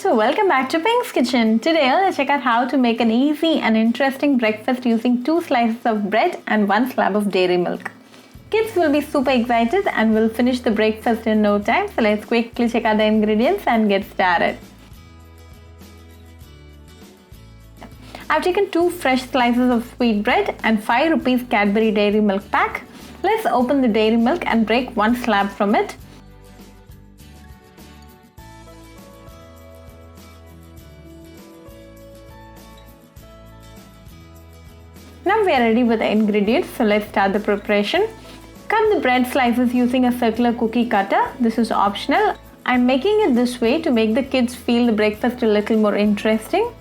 friends, welcome back to Pink's Kitchen. Today let's check out how to make an easy and interesting breakfast using 2 slices of bread and 1 slab of dairy milk. Kids will be super excited and will finish the breakfast in no time, so let's quickly check out the ingredients and get started. I've taken 2 fresh slices of sweet bread and 5 rupees Cadbury Dairy Milk pack. Let's open the dairy milk and break 1 slab from it. Now we are ready with the ingredients, so let's start the preparation. Cut the bread slices using a circular cookie cutter. This is optional. I'm making it this way to make the kids feel the breakfast a little more interesting.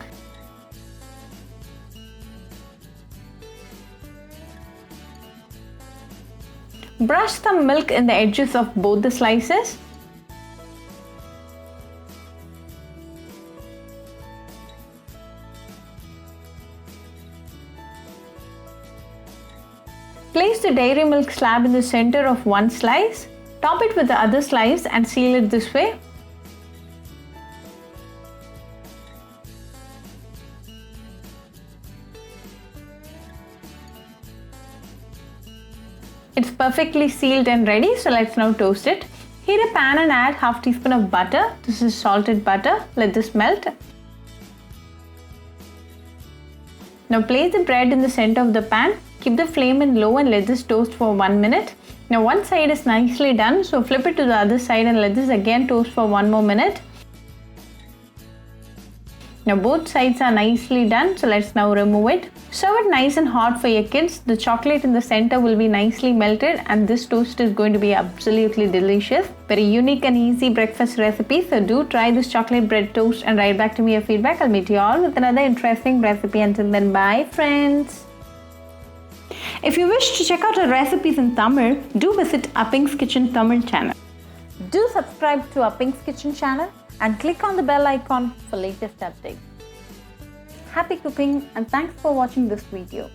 Brush some milk in the edges of both the slices. Place the dairy milk slab in the center of one slice. Top it with the other slice and seal it this way. It's perfectly sealed and ready, so let's now toast it. Heat a pan and add half teaspoon of butter. This is salted butter. Let this melt. Now place the bread in the center of the pan. Keep the flame in low and let this toast for 1 minute. Now one side is nicely done, so flip it to the other side and let this again toast for 1 more minute. Now both sides are nicely done, so let's now remove it. Serve it nice and hot for your kids. The chocolate in the center will be nicely melted and this toast is going to be absolutely delicious. Very unique and easy breakfast recipe, so do try this chocolate bread toast and write back to me your feedback. I'll meet you all with another interesting recipe. Until then, bye friends. If you wish to check out our recipes in Tamil, do visit Pink's Kitchen Tamil channel. Do subscribe to Pink's Kitchen channel and click on the bell icon for latest updates. Happy cooking and thanks for watching this video.